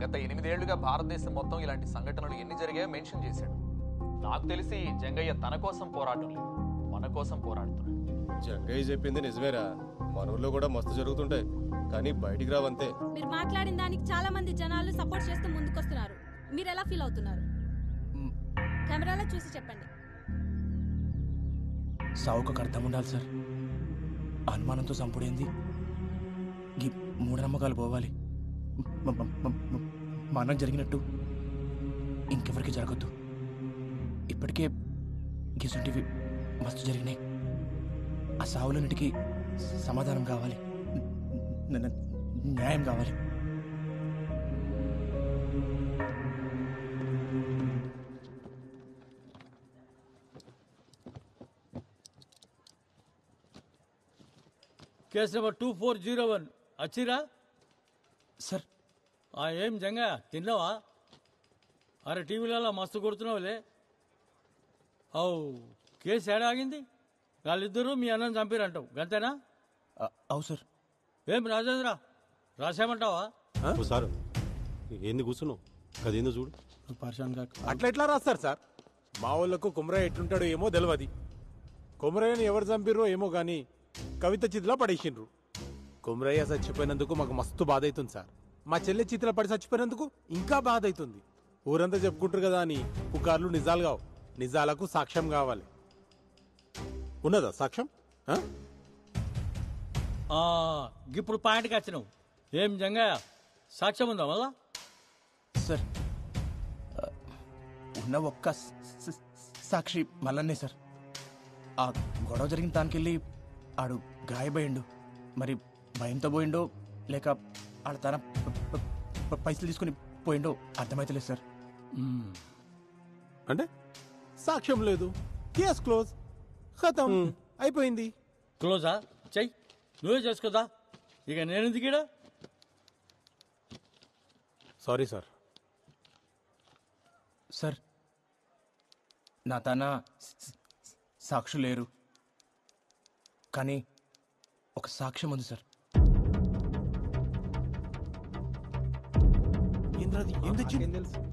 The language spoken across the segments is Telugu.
గత 8 ఏళ్లుగా భారతదేశం మొత్తం ఇలాంటి సంఘటనలు ఎన్ని జరిగాయో మెన్షన్ చేశాడు. నాకు తెలిసి జంగయ్య తన కోసం పోరాటం లేదు, మన కోసం పోరాడుతున్నాడు. జంగయ్య చెప్పింది నిజమేరా, మన ఊర్లో కూడా మస్తు జరుగుతుంటాయి, కానీ బయటికి రావంతే. మీరు మాట్లాడిన దానికి చాలా మంది జనాలు సపోర్ట్ చేస్తూ ముందుకొస్తున్నారు. మీరు ఎలా ఫీల్ అవుతున్నారు? కెమెరాలో చూసి చెప్పండి. సావుకు అర్థం ఉండాలి సార్. అనుమానంతో చంపుడేంది? ఈ మూఢనమ్మకాలు పోవాలి. మనం జరిగినట్టు ఇంకెవరికి జరగద్దు. ఇప్పటికే గిసుంటివి మస్తు జరిగినాయి. ఆ సావులన్నిటికీ సమాధానం కావాలి, న్యాయం కావాలి. కేసు నెంబర్ 2401 వచ్చిరా సార్. ఏం జంగా తిన్నావా? అరే టీవీలలో మస్తు కొడుతున్నావులే. కేసు ఏడాగింది? వాళ్ళిద్దరూ మీ అన్నం చంపిరంటావు, గంతేనా? అవు సార్. ఏం రాజేంద్ర రాసేమంటావా? సార్ ఏంది కూర్చున్నావు? అదేందో చూడు. అట్లా ఎట్లా రాస్తారు సార్? మా వాళ్ళకు కుమరయ్య ఎట్లుంటాడో ఏమో తెలియదు. కుమరయ్యని ఎవరు చంపిర్రో ఏమో గాని కవిత చితిలో పడేసిండ్రు. కుమరయ్య చచ్చిపోయినందుకు మాకు మస్తు బాధ అవుతుంది సార్. మా చెల్లె చితిలో పడి చచ్చిపోయినందుకు ఇంకా బాధ అవుతుంది. ఊరంతా చెప్పుకుంటారు కదా అని పుకార్లు నిజాలు కావు. నిజాలకు సాక్ష్యం కావాలి. ఉన్నదా సాక్ష్యం? ఇప్పుడు పాయింట్కి వచ్చినావు. ఏం జంగయ్య సాక్ష్యం ఉందా మళ్ళా? సార్ ఉన్న ఒక్క సాక్షి మల్లన్నే సార్. ఆ గొడవ జరిగిన దానికెళ్ళి ఆడు గాయపోయిండు. మరి భయంతో పోయిండో లేక ఆడ తన పైసలు తీసుకుని పోయిండో అర్థమైతలేదు సార్. అంటే సాక్ష్యం లేదు, కేస్ క్లోజ్, ఖతం, అయిపోయింది. క్లోజా? చెయ్యి, నువ్వే చేసుకోదా. ఇక నేను దిగిడా. Sorry sir. సార్ నా తన సాక్షులు లేరు, కానీ ఒక సాక్ష్యం ఉంది సార్.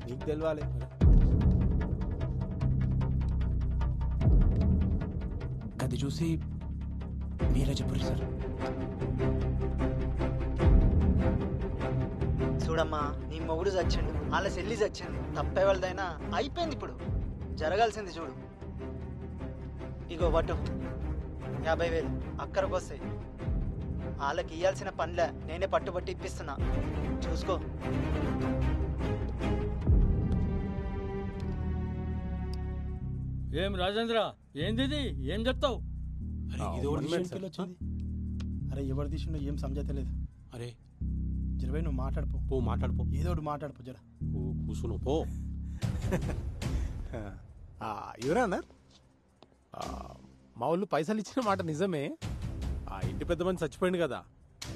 నీకు తెలవాలి. గది చూసి మీరే చెప్పారు సార్. చూడమ్మా, నీ మొగుడు చచ్చిండు, వాళ్ళ చెల్లి చచ్చింది. తప్పే వాళ్ళదైనా అయిపోయింది. ఇప్పుడు జరగాల్సింది చూడు. ఇగో పట్టు 50,000 అక్కడికి వస్తాయి. వాళ్ళకి ఇయ్యాల్సిన పనులే నేనే పట్టుబట్టి ఇప్పిస్తున్నా, చూసుకో. ఏం రాజేంద్ర, ఏంది ఏం చెప్తావు? అరే ఎవరు తీసిండో ఏం సమజలేదు. అరే జరవై నువ్వు మాట్లాడిపో. మాట్లాడిపో, ఏదో ఒకటి మాట్లాడిపో. జర కూర్చును పో. ఎవరా అన్నారు? మా వాళ్ళు పైసలు ఇచ్చిన మాట నిజమే. ఆ ఇంటి పెద్ద మంది చచ్చిపోయింది కదా,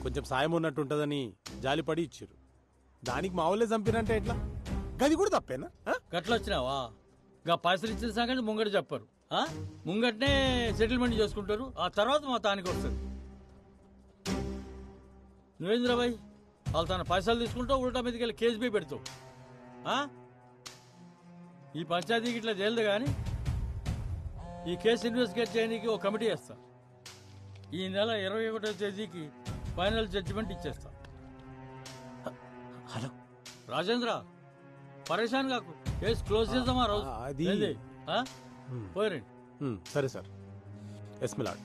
కొంచెం సాయం ఉన్నట్టుంటదని జాలిపడి ఇచ్చారు. దానికి మా వాళ్ళే చంపినంటే ఎట్లా? గది కూడా తప్పేనా? గట్లొచ్చినావా? గా పైసలు ఇచ్చిన సంగతి ముంగట చెప్పారు. ముంగటనే సెటిల్మెంట్ చేసుకుంటారు, ఆ తర్వాత మా తానికి వస్తారు. నువ్వేంద్రబాయ్ వాళ్ళు తన పైసలు తీసుకుంటావు, ఉల్టా మీదకి వెళ్ళి కేసు బీ పెడతావు. ఈ పంచాయతీకి ఇట్లా తేలదు కానీ ఈ కేసు ఇన్వెస్టిగేట్ చేయడానికి ఒక కమిటీ వేస్తా. ఈ నెల 21వ తేదీకి ఫైనల్ జడ్జిమెంట్ ఇచ్చేస్తా. హలో రాజేంద్ర, పరేషాన్ కాకు, కేసు క్లోజ్ చేద్దామా రోజు? పోయి. సరే సార్. Yes my lord.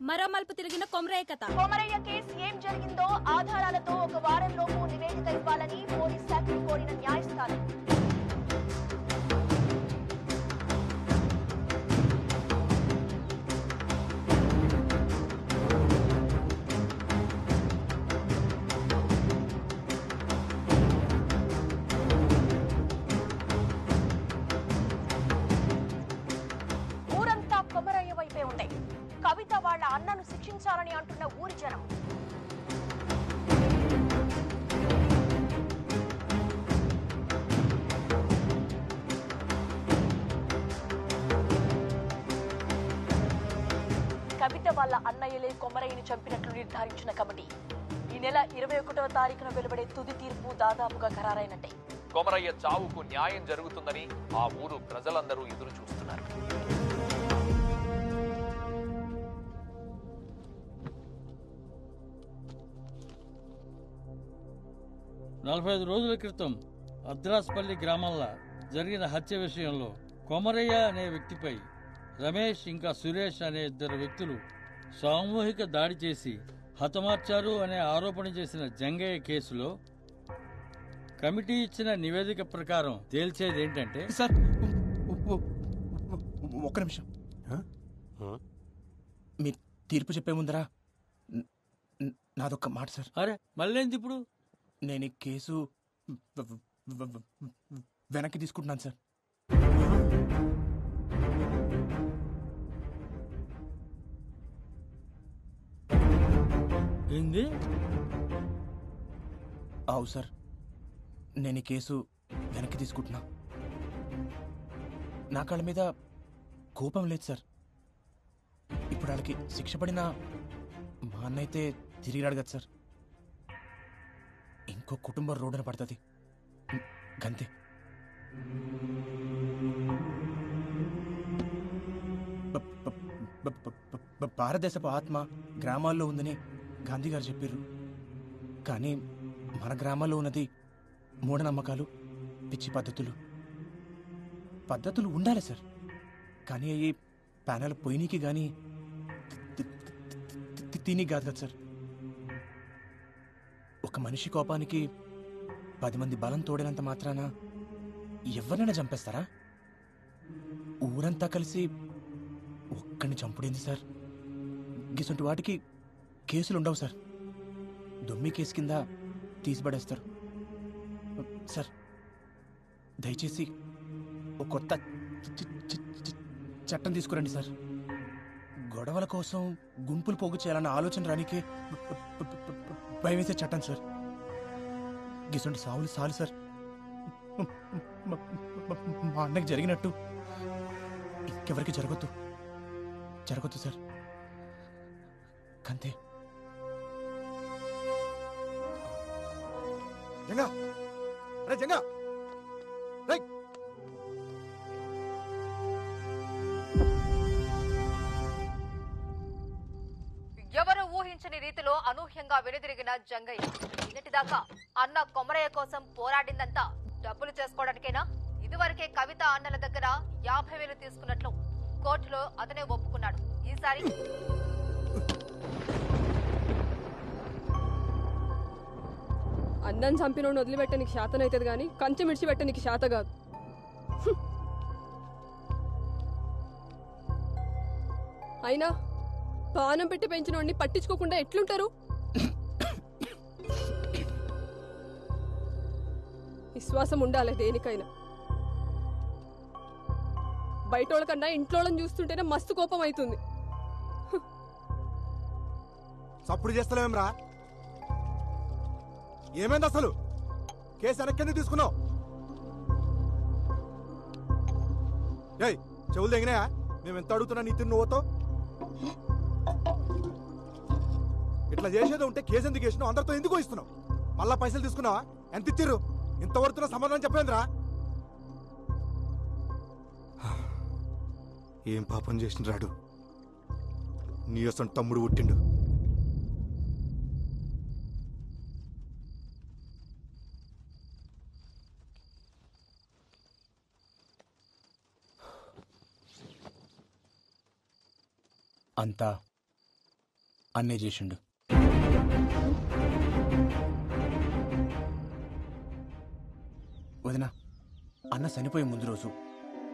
మరో మలుపు తిరిగిన కొమరయ్య కథ. కొమరయ్య కేసు ఏం జరిగిందో ఆధారాలతో ఒక వారంలోపు నివేదిక ఇవ్వాలని పోలీస్ శాఖను కోరిన న్యాయస్థానం. ఊరంతా కొమరయ్య వైపే ఉంది. కవిత వాళ్ళ అన్నను శిక్షించాలని అంటున్న ఊరి జనం. కవిత వాళ్ళ అన్నయ్యలే కొమరయ్యని చంపినట్లు నిర్ధారించిన కమిటీ ఈ నెల 21వ తారీఖున వెలువడే తుది తీర్పు దాదాపుగా ఖరారైనట్టే. కొమరయ్య చావుకు న్యాయం జరుగుతుందని ఆ ఊరు ప్రజలందరూ ఎదురు చూస్తున్నారు. నలభై 45 రోజుల క్రితం అద్రాస్పల్లి గ్రామంలో జరిగిన హత్య విషయంలో కొమరయ్య అనే వ్యక్తిపై రమేష్ ఇంకా సురేష్ అనే 2 వ్యక్తులు సామూహిక దాడి చేసి హతమార్చారు అనే ఆరోపణ చేసిన జంగయ్య కేసులో కమిటీ ఇచ్చిన నివేదిక ప్రకారం తేల్చేది ఏంటంటే సార్ ఒక్క నిమిషం. మీ తీర్పు చెప్పే ముందరా నాదొక్క మాట సార్. అరే మళ్ళేంది ఇప్పుడు? నేను ఈ కేసు వెనక్కి తీసుకుంటున్నాను సార్. ఏంది? అవు సార్, నేను ఈ కేసు వెనక్కి తీసుకుంటున్నా. నా కాళ్ళ మీద కోపం లేదు సార్. ఇప్పుడు వాళ్ళకి శిక్ష పడినా మా అన్న అయితే తిరిగి రాడు సార్. ఇంకో కుటుంబం రోడ్డున పడుతుంది గంతే. భారతదేశపు ఆత్మ గ్రామాల్లో ఉందని గాంధీ గారు చెప్పారు. కానీ మన గ్రామాల్లో ఉన్నది మూఢనమ్మకాలు, పిచ్చి పద్ధతులు ఉండాలి సార్. కానీ అవి ప్యానల్ పొయ్యినికి కానీ తిని కాదు కదా సార్. ఒక మనిషి కోపానికి 10 మంది బలం తోడినంత మాత్రాన ఎవరినైనా చంపేస్తారా? ఊరంతా కలిసి ఒక్కడిని చంపుడేంది సార్? గిసంటి వాటికి కేసులు ఉండవు సార్. దొమ్మి కేసు కింద తీసిపడేస్తారు సార్. దయచేసి ఒక కొత్త చట్టం తీసుకురండి సార్. గొడవల కోసం గుంపులు పోగు చేయాలన్న ఆలోచన రానికే భయం వేసే చట్టం సార్. గిసంటి సావులు సాలు సార్. మా అన్నకి జరిగినట్టు ఇంకెవరికి జరగొద్దు సార్. కంతే. ఎవరు ఊహించని రీతిలో అనూహ్యంగా వెనుదిరిగిన జంగయ్య. నిన్నటిదాకా అన్న కొమరయ్య కోసం పోరాడిందంతా డబ్బులు చేసుకోవడానికేనా? ఇదివరకే కవిత అన్నల దగ్గర 50,000 తీసుకున్నట్లు కోర్టులో అతనే ఒప్పుకున్నాడు. ఈసారి అన్నం చంపినోడు వదిలిపెట్ట నీకు శాతం అవుతుంది కానీ కంచె మిడిచిపెట్ట నీకు శాత కాదు. అయినా పానం పెట్టి పెంచినోడిని పట్టించుకోకుండా ఎట్లుంటారు? విశ్వాసం ఉండాలి దేనికైనా. బయటోళ్ళ కన్నా ఇంట్లోళ్ళని చూస్తుంటేనే మస్తు కోపం అవుతుంది. సప్పుడు చేస్తలేం రా. ఏమైంది అసలు? కేసు వెనక్కి తీసుకున్నావు? ఏయ్ చెవులు తెగినాయా? మేము ఎంత అడుగుతున్నా నీ తిన్ను నువ్వుతో ఇట్లా చేసేది ఉంటే కేసు ఎందుకు వేసినావు? అందరితో ఎందుకు ఇస్తున్నావు? మళ్ళా పైసలు తీసుకున్నావా? ఎంత ఇచ్చిర్రు? ఇంతవరకు సమాధానం చెప్పేంద్రా? ఏం పాపం చేసిన రాడు నీ అసలు తమ్ముడు పుట్టిండు. అంతా అన్నే చేసిండు. వదినా, అన్న చనిపోయే ముందు రోజు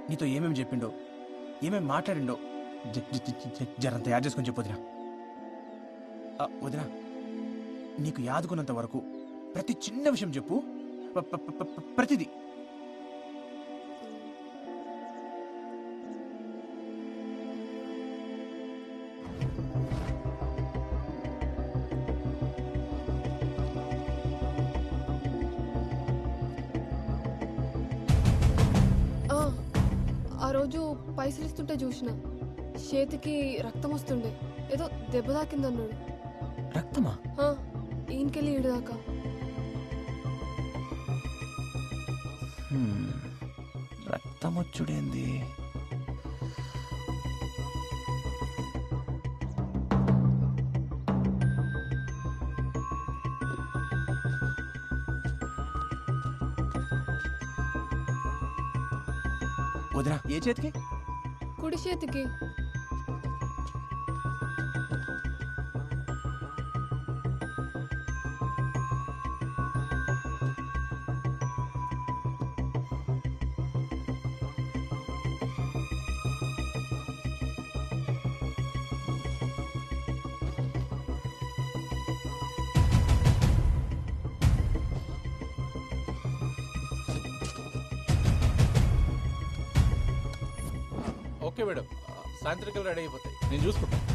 నీతో ఏమేమి చెప్పిండో, ఏమేమి మాట్లాడిండో జరంత యాడ్ చేసుకొని చెప్పొదినా. వదినా, నీకు యాదుకున్నంత వరకు ప్రతి చిన్న విషయం చెప్పు. ప్రతిదీ. ఆ రోజు పైసలు ఇస్తుంటే చూసిన చేతికి రక్తం వస్తుండే. ఏదో దెబ్బ తాకిందన్నాడు. రక్తమా? ఈ ఈయనకెళ్ళి ఈడదాకా రక్తం వచ్చుడేంది? వదినా, ఏ చేతికి? కుడి చేతికి. ఓకే మేడం, సాయంత్రికలు రెడీ అయిపోతాయి, నేను చూసుకుంటాను.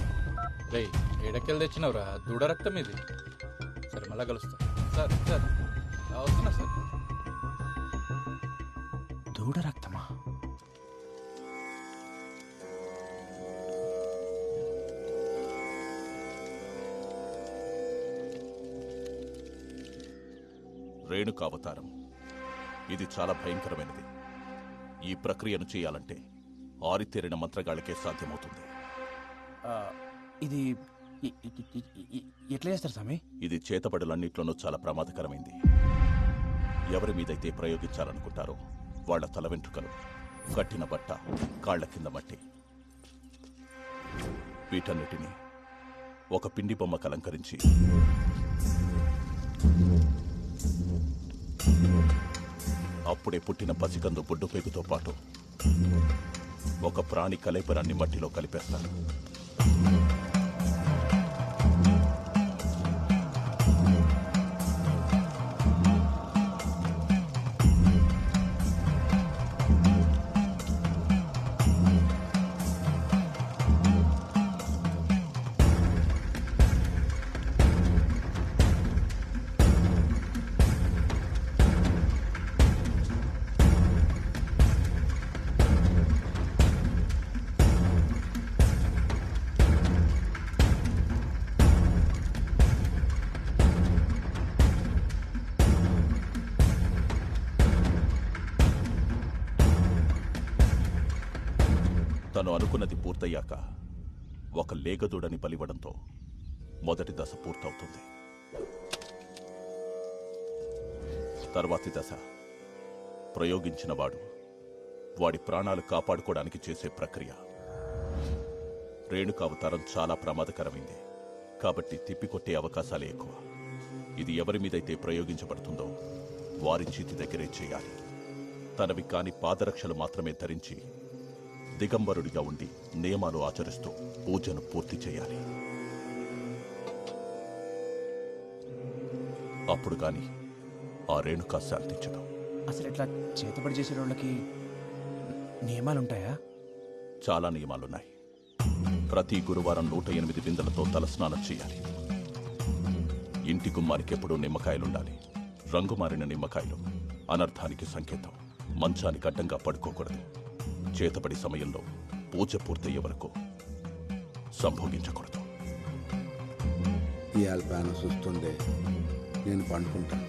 రే, ఏడకెళ్ళి తెచ్చినవరా? దూడ రక్తం ఇది. సరే, మళ్ళా కలుస్తా. సార్ సార్ వస్తున్నా సార్. దూడ రక్తమా? రేణుకావతారం ఇది చాలా భయంకరమైనది. ఈ ప్రక్రియను చేయాలంటే ఆరితేరిన మంత్రగాళ్ళకే సాధ్యమవుతుంది. ఇది ఎట్లా చేస్తారు స్వామి? ఇది చేతబడులన్నిట్లోనూ చాలా ప్రమాదకరమైంది. ఎవరి మీదైతే ప్రయోగించాలనుకుంటారో వాళ్ల తల వెంట్రుకలు, కట్టిన బట్ట, కాళ్ల కింద మట్టి, వీటన్నిటినీ ఒక పిండి బొమ్మకు అలంకరించి అప్పుడే పుట్టిన పసికందు బొడ్డుపేగుతో పాటు ఒక ప్రాణి కలేపరాన్ని మట్టిలో కలిపేస్తారు. తను అనుకున్నది పూర్తయ్యాక ఒక లేగదూడని బలివ్వడంతో మొదటి దశ పూర్తవుతుంది. తర్వాతి దశ ప్రయోగించినవాడు వాడి ప్రాణాలు కాపాడుకోవడానికి చేసే ప్రక్రియ. రేణుకావతారం చాలా ప్రమాదకరమైంది కాబట్టి తిప్పికొట్టే అవకాశాలే ఎక్కువ. ఇది ఎవరి మీదైతే ప్రయోగించబడుతుందో వారి చేతి దగ్గరే చేయాలి. తనవి కాని పాదరక్షలు మాత్రమే ధరించి దిగంబరుడిగా ఉండి నియమాలు ఆచరిస్తూ పూజను పూర్తి చేయాలి. అప్పుడు గాని ఆ రేణుక శాంతించదు. అసలు ఇట్లా చేతబడి చేసే వాళ్ళకి నియమాలుంటాయా? చాలా నియమాలున్నాయి. ప్రతి గురువారం 108 బిందెలతో తలస్నానం చేయాలి. ఇంటి గుమ్మానికి ఎప్పుడూ నిమ్మకాయలుండాలి. రంగుమారిన నిమ్మకాయలు అనర్థానికి సంకేతం. మంచానికి అడ్డంగా పడుకోకూడదు. చేతబడి సమయంలో పూజ పూర్తయ్యే వరకు సంభోగించకూడదు. ఇవాళ ప్యాన చూస్తుండే నేను పండుకుంటాను.